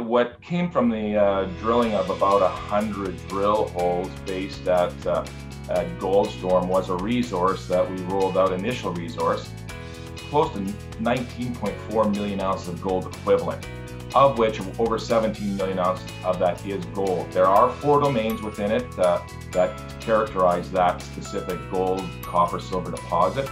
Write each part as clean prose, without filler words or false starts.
What came from the drilling of about 100 drill holes based at Goldstorm was a resource that we rolled out, initial resource, close to 19.4 million ounces of gold equivalent, of which over 17 million ounces of that is gold. There are 4 domains within it that characterize that specific gold, copper, silver deposit.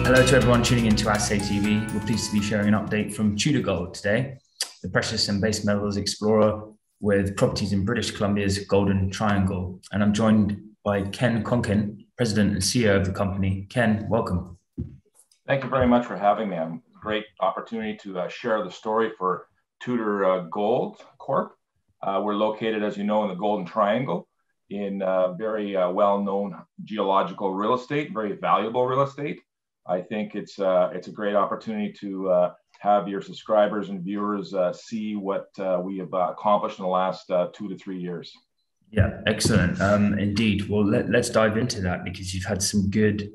Hello to everyone tuning into Assay TV. We're pleased to be sharing an update from Tudor Gold today, the precious and base metals explorer with properties in British Columbia's Golden Triangle. And I'm joined by Ken Konkin, President and CEO of the company. Ken, welcome. Thank you very much for having me. Great opportunity to share the story for Tudor Gold Corp. We're located, as you know, in the Golden Triangle in very well-known geological real estate, very valuable real estate. I think it's a great opportunity to have your subscribers and viewers see what we have accomplished in the last 2 to 3 years. Yeah, excellent. Indeed. Well, let's dive into that because you've had some good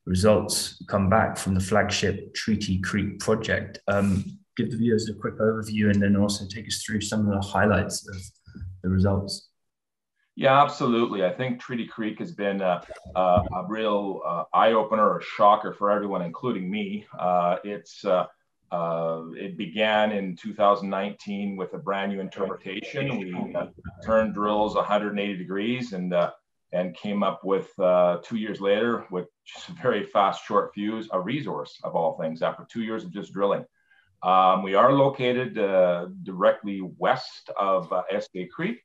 results come back from the flagship Treaty Creek project. Give the viewers a quick overview and then also take us through some of the highlights of the results. Yeah, absolutely. I think Treaty Creek has been a real eye-opener or shocker for everyone, including me. It began in 2019 with a brand new interpretation. We turned drills 180 degrees and came up with 2 years later, with just a very fast, short fuse, a resource of all things after 2 years of just drilling. We are located directly west of Assay Creek,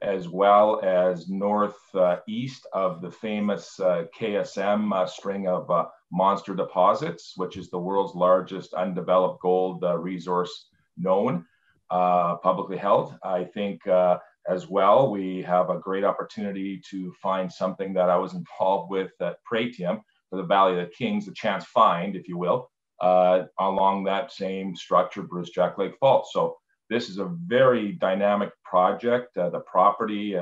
as well as northeast of the famous KSM string of monster deposits, which is the world's largest undeveloped gold resource known, publicly held. I think as well, we have a great opportunity to find something that I was involved with at Pratium for the Valley of the Kings, the chance find, if you will, along that same structure, Bruce Jack Lake Fault. So this is a very dynamic project. The property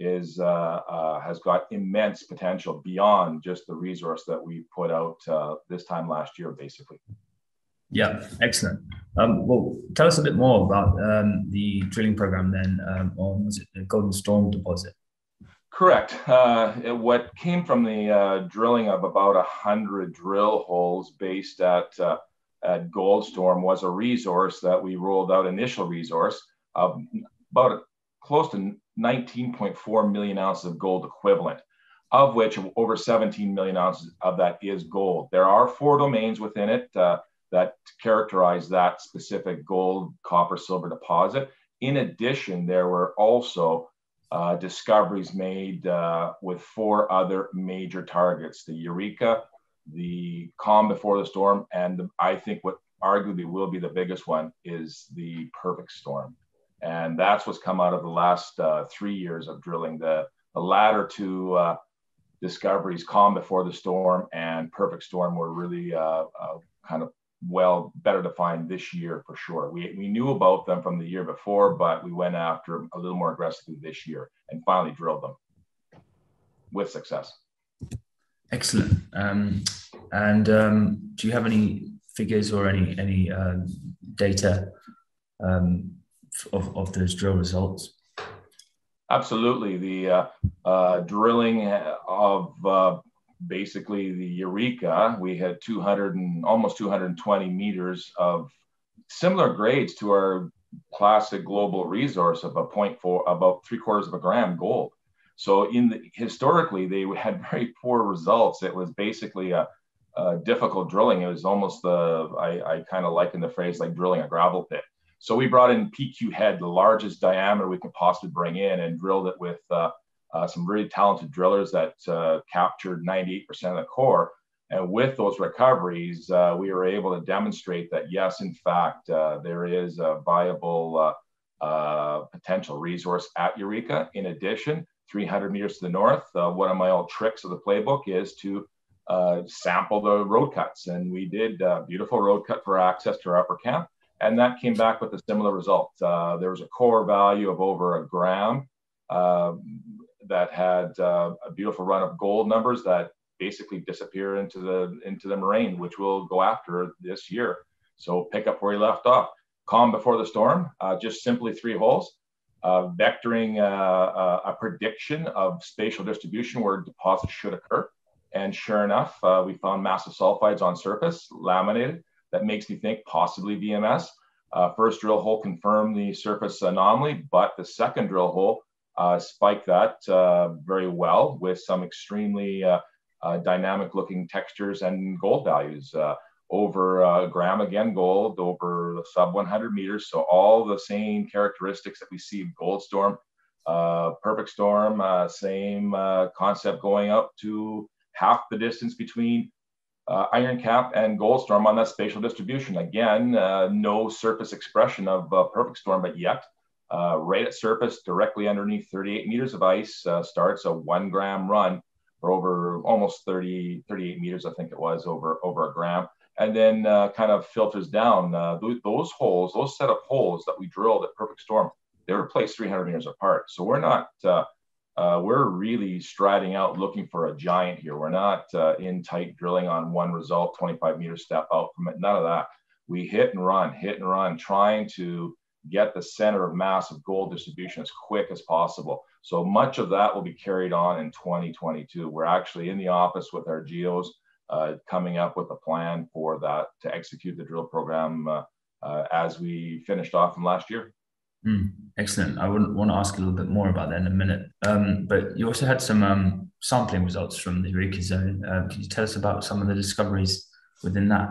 has got immense potential beyond just the resource that we put out this time last year, basically. Yeah, excellent. Well, tell us a bit more about the drilling program then on, was it the Goldstorm deposit? Correct. What came from the drilling of about 100 drill holes based at Goldstorm was a resource that we rolled out, initial resource, of about close to 19.4 million ounces of gold equivalent, of which over 17 million ounces of that is gold. There are 4 domains within it that characterize that specific gold, copper, silver deposit. In addition, there were also discoveries made with 4 other major targets: the Eureka, the calm before the storm, and I think what arguably will be the biggest one is the perfect storm. And that's what's come out of the last 3 years of drilling. The latter 2 discoveries, calm before the storm and perfect storm, were really kind of better defined this year for sure. We knew about them from the year before, but we went after them a little more aggressively this year and finally drilled them with success. Excellent. Do you have any figures or any data of those drill results? Absolutely. The drilling of basically the Eureka, we had almost 220 meters of similar grades to our classic global resource of about 3/4 of a gram gold. So historically, they had very poor results. It was basically a difficult drilling. It was almost I kind of liken the phrase like drilling a gravel pit. So we brought in PQ head, the largest diameter we could possibly bring in, and drilled it with some really talented drillers that captured 98% of the core. And with those recoveries, we were able to demonstrate that, yes, in fact, there is a viable potential resource at Eureka. In addition, 300 meters to the north, one of my old tricks of the playbook is to sample the road cuts. And we did a beautiful road cut for access to our upper camp. And that came back with a similar result. There was a core value of over a gram that had a beautiful run of gold numbers that basically disappear into the moraine, which we'll go after this year. So pick up where you left off. Calm before the storm, just simply 3 holes, vectoring a prediction of spatial distribution where deposits should occur. And sure enough, we found massive sulfides on surface, laminated. That makes me think possibly VMS. First drill hole confirmed the surface anomaly, but the second drill hole spiked that very well with some extremely dynamic looking textures and gold values. Over a gram again gold, over sub 100 meters. So all the same characteristics that we see in Goldstorm, perfect storm, same concept going up to half the distance between Iron Cap and Goldstorm on that spatial distribution. Again, no surface expression of perfect storm, but yet right at surface, directly underneath 38 meters of ice, starts a 1 gram run for over almost 38 meters, I think it was, over a gram. And then kind of filters down. Those holes, those set of holes that we drilled at perfect storm, they were placed 300 meters apart. So we're not, we're really striding out looking for a giant here. We're not in tight drilling on one result, 25 meter step out from it, none of that. We hit and run, trying to get the center of mass of gold distribution as quick as possible. So much of that will be carried on in 2022. We're actually in the office with our geos, coming up with a plan for that to execute the drill program as we finished off from last year. Excellent. I want to ask a little bit more about that in a minute. But you also had some sampling results from the Eureka zone. Can you tell us about some of the discoveries within that?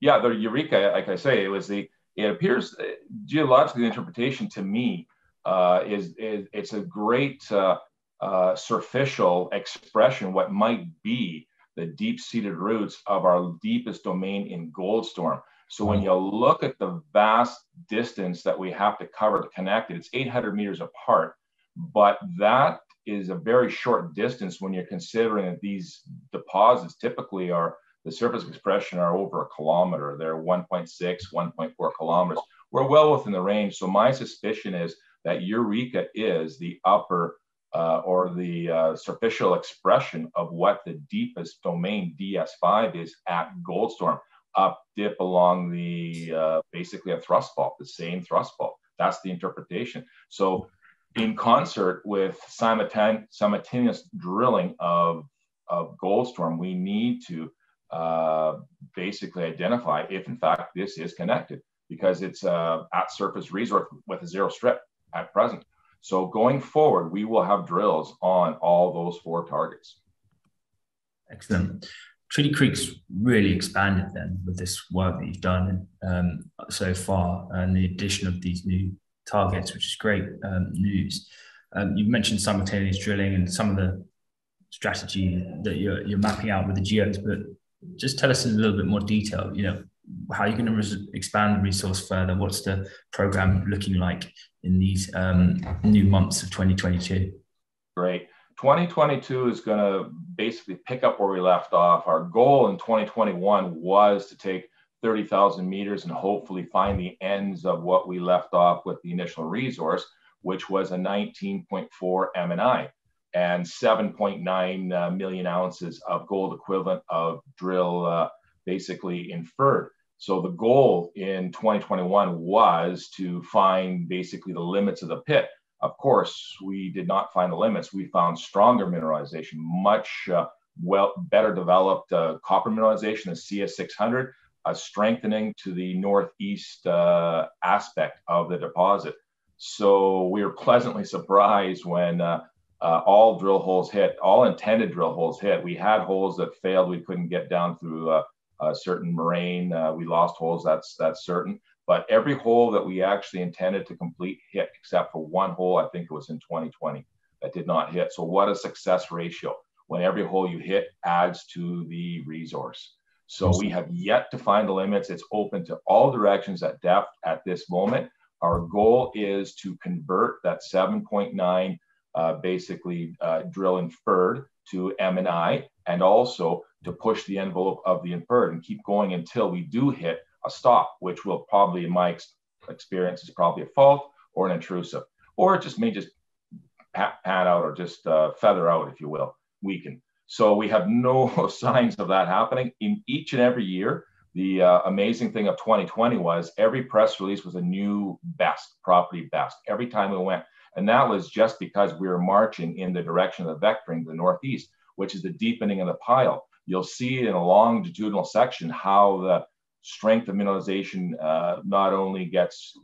Yeah, the Eureka, like I say, it appears geologically, the interpretation to me is it's a great superficial expression, what might be the deep-seated roots of our deepest domain in Goldstorm. So when you look at the vast distance that we have to cover to connect it, it's 800 meters apart, but that is a very short distance when you're considering that these deposits typically are, the surface expression are over a kilometer. They're 1.6, 1.4 kilometers. We're well within the range. So my suspicion is that Eureka is the upper or the superficial expression of what the deepest domain DS5 is at Goldstorm, up dip along the basically a thrust fault, the same thrust fault. That's the interpretation. So in concert with simultaneous drilling of Goldstorm, we need to basically identify if in fact this is connected, because it's at surface resource with a 0 strip at present. So going forward, we will have drills on all those 4 targets. Excellent. Treaty Creek's really expanded then with this work that you've done so far, and the addition of these new targets, which is great news. You've mentioned simultaneous drilling and some of the strategy that you're mapping out with the geos, but just tell us in a little bit more detail, how you're going to expand the resource further. What's the program looking like in these new months of 2022? Great. 2022 is going to basically pick up where we left off. Our goal in 2021 was to take 30,000 meters and hopefully find the ends of what we left off with the initial resource, which was a 19.4 M&I and 7.9 million ounces of gold equivalent of drill basically inferred. So the goal in 2021 was to find basically the limits of the pit. Of course, we did not find the limits. We found stronger mineralization, much better developed copper mineralization, the CS600, a strengthening to the northeast aspect of the deposit. So we were pleasantly surprised when all drill holes hit, all intended drill holes hit. We had holes that failed. We couldn't get down through a certain moraine. We lost holes, that's certain. But every hole that we actually intended to complete hit, except for one hole, I think it was in 2020, that did not hit. So what a success ratio when every hole you hit adds to the resource. So we have yet to find the limits. It's open to all directions at depth at this moment. Our goal is to convert that 7.9 basically drill inferred to M&I, and also to push the envelope of the inferred and keep going until we do hit a stop, which will probably, in my experience, is probably a fault or an intrusive, or it just may just pan out or just feather out, if you will, weaken. So we have no signs of that happening. In each and every year, the amazing thing of 2020 was every press release was a new best, property best, every time we went. And that was just because we were marching in the direction of the vectoring, the northeast, which is the deepening of the pile. You'll see in a longitudinal section how the strength of mineralization not only gets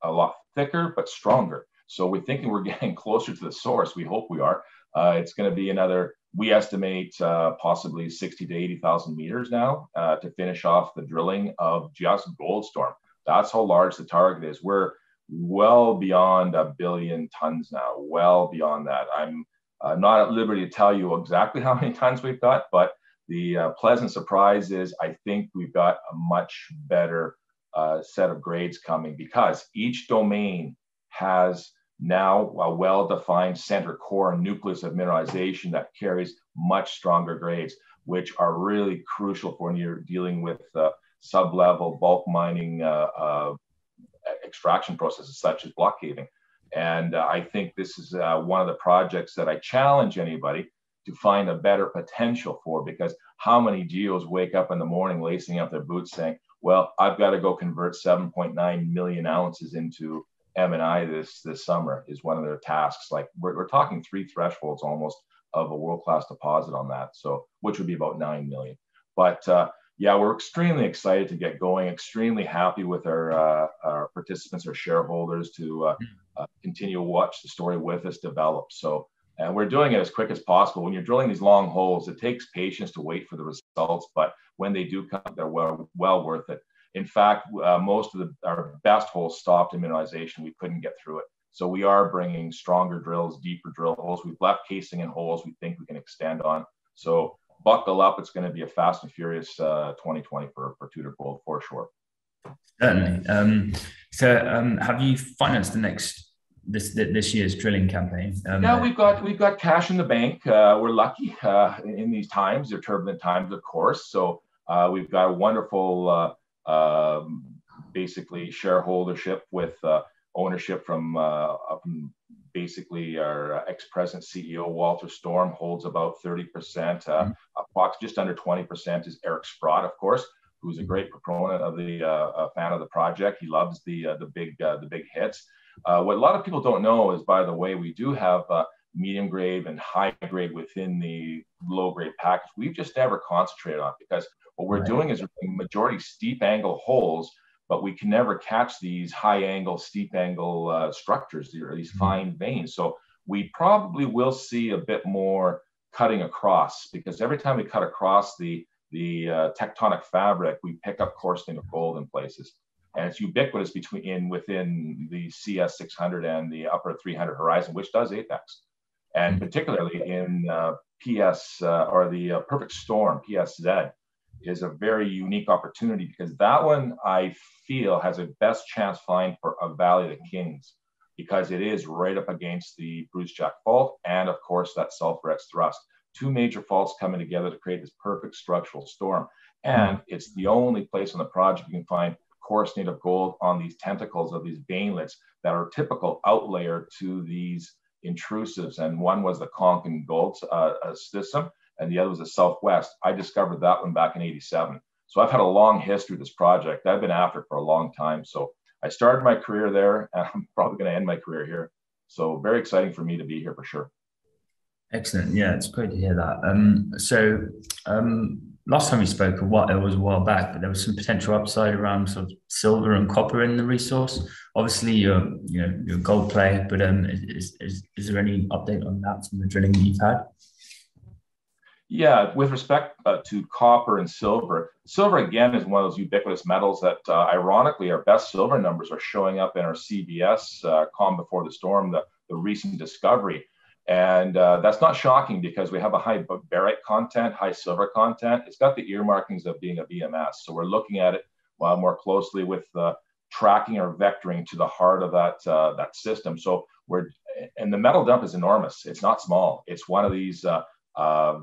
a lot thicker, but stronger. So we're thinking we're getting closer to the source. We hope we are. It's going to be another, we estimate possibly 60 to 80,000 meters now to finish off the drilling of just Goldstorm. That's how large the target is. We're well beyond 1 billion tons now, well beyond that. I'm not at liberty to tell you exactly how many tons we've got, but the pleasant surprise is I think we've got a much better set of grades coming, because each domain has now a well-defined center core and nucleus of mineralization that carries much stronger grades, which are really crucial for when you're dealing with sub-level bulk mining extraction processes such as block caving. And I think this is one of the projects that I challenge anybody to find a better potential for, because how many geos wake up in the morning lacing up their boots saying, well, I've got to go convert 7.9 million ounces into M&I this summer, is one of their tasks. Like we're talking 3 thresholds almost of a world-class deposit on that, so which would be about 9 million. But yeah, we're extremely excited to get going, extremely happy with our participants, our shareholders, to continue to watch the story with us develop. So, and we're doing it as quick as possible. When you're drilling these long holes, it takes patience to wait for the results, but when they do come, they're well worth it. In fact, most of our best holes stopped in mineralization. We couldn't get through it. So we are bringing stronger drills, deeper drill holes. We've left casing in holes we think we can extend on. So buckle up. It's going to be a fast and furious 2020 for Tudor Gold for sure. Certainly. Have you financed this year's drilling campaign? Yeah, we've got cash in the bank. We're lucky in these times. They're turbulent times, of course. So we've got a wonderful basically shareholdership with ownership from basically our ex-president CEO Walter Storm holds about 30%. Just under 20% is Eric Sprott, of course, who's a great proponent of the fan of the project. He loves the big hits. What a lot of people don't know is, by the way, we do have medium grade and high grade within the low grade package. We've just never concentrated on it, because what we're doing is we're doing majority steep angle holes, but we can never catch these high angle, steep angle structures, or these fine veins. So we probably will see a bit more cutting across, because every time we cut across the tectonic fabric, we pick up coarsening of gold in places. And it's ubiquitous within the CS 600 and the upper 300 horizon, which does apex. And particularly in PS or the Perfect Storm, PSZ, is a very unique opportunity, because that one I feel has a best chance find for a Valley of the Kings, because it is right up against the Brucejack Fault and, of course, that Sulphur X thrust. 2 major faults coming together to create this perfect structural storm. And it's the only place on the project you can find coarse native gold on these tentacles of these veinlets that are typical outlayer to these intrusives. And one was the Konkin gold system, and the other was the Southwest. I discovered that one back in '87. So I've had a long history with this project. I've been after it for a long time. So I started my career there, and I'm probably going to end my career here. So very exciting for me to be here for sure. Excellent. Yeah, it's great to hear that. Last time we spoke, it was a while back, but there was some potential upside around sort of silver and copper in the resource. Obviously, you're a gold play, but is there any update on that from the drilling that you've had? Yeah, with respect to copper and silver, silver again is one of those ubiquitous metals that, ironically, our best silver numbers are showing up in our CBS calm before the storm, the recent discovery. And that's not shocking, because we have a high barite content, high silver content. It's got the earmarkings of being a VMS. So we're looking at it more closely with tracking or vectoring to the heart of that system. So and the metal dump is enormous. It's not small. It's one of these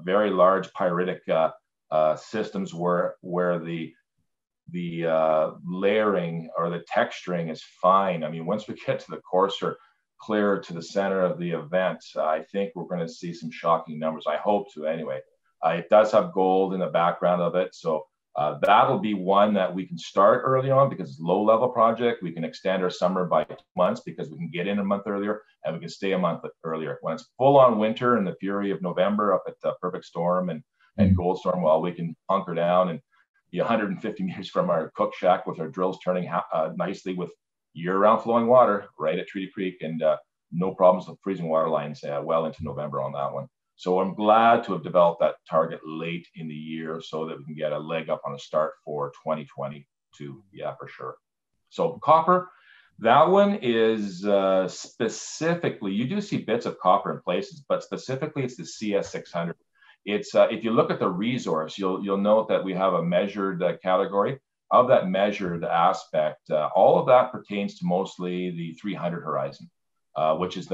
very large pyritic systems where the layering or the texturing is fine. I mean, once we get to the coarser, clear to the center of the event, I think we're going to see some shocking numbers. I hope to, anyway. It does have gold in the background of it. So that'll be one that we can start early on because it's a low-level project. We can extend our summer by 2 months because we can get in a month earlier and we can stay a month earlier. When it's full-on winter and the fury of November up at Perfect Storm and Goldstorm, well, we can hunker down and be 150 meters from our cook shack with our drills turning nicely with year-round flowing water right at Treaty Creek, and no problems with freezing water lines well into November on that one. So I'm glad to have developed that target late in the year so that we can get a leg up on a start for 2022. Yeah, for sure. So copper, that one is specifically, you do see bits of copper in places, but specifically it's the CS600. It's if you look at the resource, you'll note that we have a measured category. Of that measured aspect, all of that pertains to mostly the 300 horizon. Which is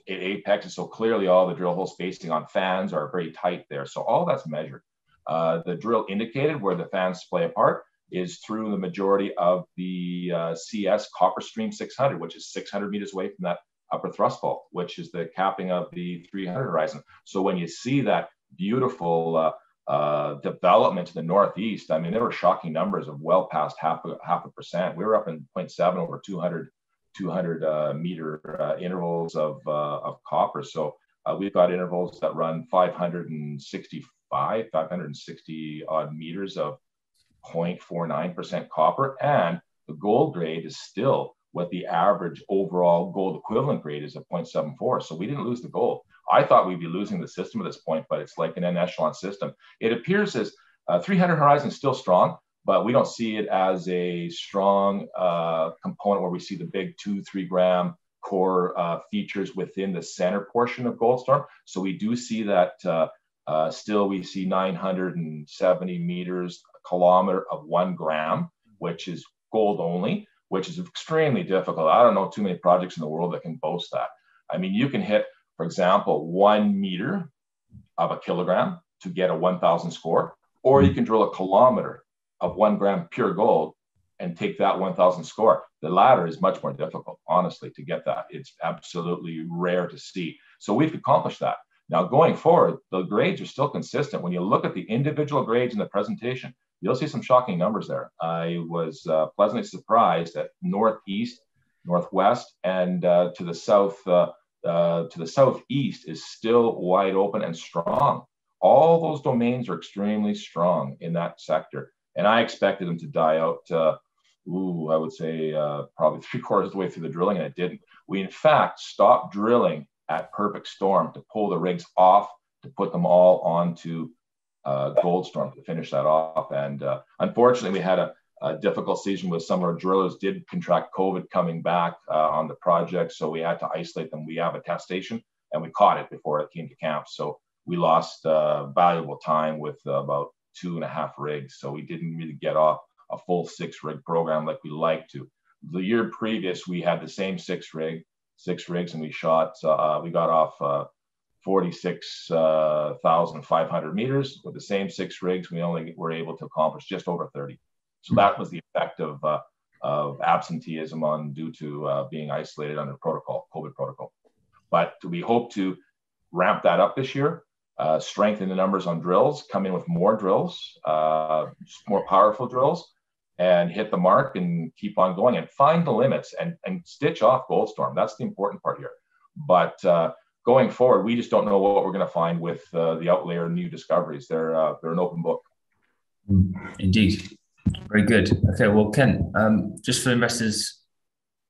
apex, and so clearly all the drill hole spacing on fans are very tight there. So all that's measured. The drill indicated where the fans splay apart is through the majority of the CS copper stream 600, which is 600 meters away from that upper thrust fault, which is the capping of the 300 horizon. So when you see that beautiful development to the northeast, I mean, there were shocking numbers of well past half a percent. We were up in 0.7 over 200 meter intervals of copper. So we've got intervals that run 560 odd meters of 0.49% copper. And the gold grade is still what the average overall gold equivalent grade is of 0.74. So we didn't lose the gold. I thought we'd be losing the system at this point, but it's like an N echelon system. It appears as 300 horizon is still strong, but we don't see it as a strong component where we see the big 2-3 gram core features within the center portion of Goldstorm. So we do see that still we see 970 meters a kilometer of 1 gram, which is gold only, which is extremely difficult. I don't know too many projects in the world that can boast that. I mean, you can hit, for example, 1 meter of a kilogram to get a 1,000 score, or you can drill a kilometer of 1 gram pure gold and take that 1,000 score. The latter is much more difficult, honestly, to get that. It's absolutely rare to see. So we've accomplished that. Now, going forward, the grades are still consistent. When you look at the individual grades in the presentation, you'll see some shocking numbers there. I was pleasantly surprised that northeast, northwest, and to the southeast is still wide open and strong. All those domains are extremely strong in that sector. And I expected them to die out, I would say probably 3/4 of the way through the drilling, and it didn't. We, in fact, stopped drilling at Perfect Storm to pull the rigs off, to put them all onto Goldstorm to finish that off. And unfortunately, we had a difficult season with some of our drillers did contract COVID coming back on the project, so we had to isolate them. We have a test station, and we caught it before it came to camp. So we lost valuable time with about 2.5 rigs. So we didn't really get off a full 6 rig program like we like to. The year previous, we had the same 6 rigs, and we got off 46,500 meters with the same 6 rigs. We only were able to accomplish just over 30. So that was the effect of absenteeism due to being isolated under COVID protocol. But we hope to ramp that up this year. Strengthen the numbers on drills, come in with more drills, more powerful drills, and hit the mark and keep on going and find the limits and stitch off Goldstorm. That's the important part here. But going forward, we just don't know what we're going to find with the outlayer new discoveries. They're an open book. Indeed. Very good. Okay, well, Ken, just for investors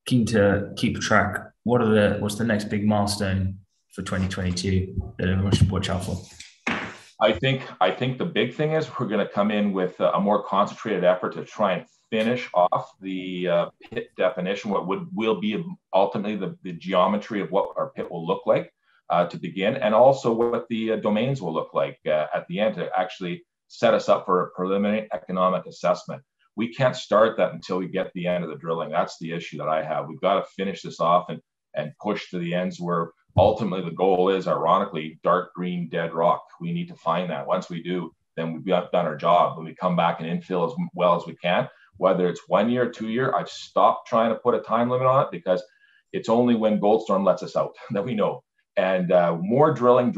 keen to keep a track, what's the next big milestone for 2022 that everyone should watch out for? I think the big thing is we're going to come in with a more concentrated effort to try and finish off the pit definition, what will be ultimately the geometry of what our pit will look like to begin, and also what the domains will look like at the end to actually set us up for a preliminary economic assessment. We can't start that until we get the end of the drilling. That's the issue that I have. We've got to finish this off and push to the ends where ultimately the goal is, ironically, dark green dead rock. We need to find that. Once we do, then we've done our job. When we come back and infill as well as we can, whether it's 1 year, 2 year, I've stopped trying to put a time limit on it because it's only when Goldstorm lets us out that we know. and more drilling,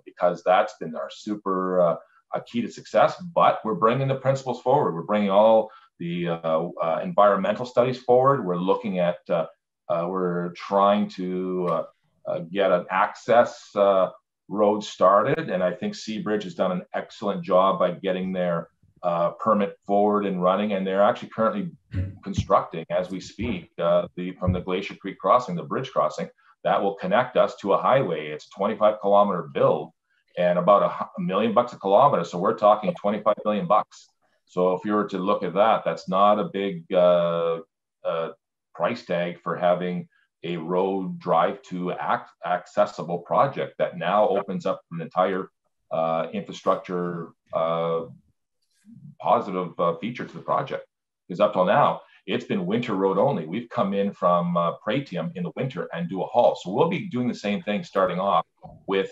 because that's been our super a key to success. But we're bringing the principles forward. We're bringing all the environmental studies forward. We're looking at, we're trying to get an access road started. And I think Seabridge has done an excellent job by getting their permit forward and running. And they're actually currently constructing, as we speak, from the Glacier Creek crossing, the bridge crossing, that will connect us to a highway. It's a 25-kilometer build and about $1 million a kilometer. So we're talking 25 million bucks. So if you were to look at that, that's not a big price tag for having a road drive to accessible project that now opens up an entire infrastructure positive feature to the project. Because up till now, it's been winter road only. We've come in from Pratium in the winter and do a haul. So we'll be doing the same thing starting off with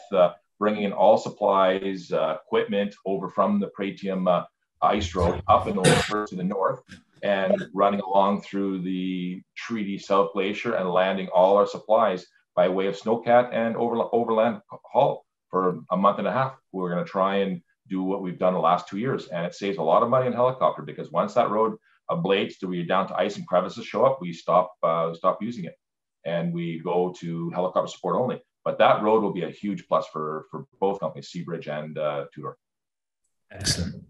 bringing in all supplies, equipment over from the Pratium ice road up and over to the north, and running along through the Treaty South Glacier and landing all our supplies by way of snowcat and overland haul for a month and a half. We're going to try and do what we've done the last 2 years, and it saves a lot of money in helicopter, because once that road ablates to where you're down to ice and crevices show up, we stop using it, and we go to helicopter support only. But that road will be a huge plus for both companies, Seabridge and Tudor. Excellent.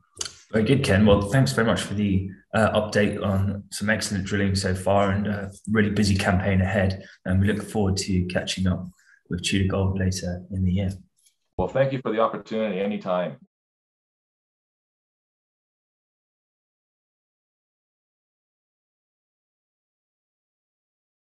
Very good, Ken. Well, thanks very much for the update on some excellent drilling so far, and a really busy campaign ahead. And we look forward to catching up with Tudor Gold later in the year. Well, thank you for the opportunity anytime.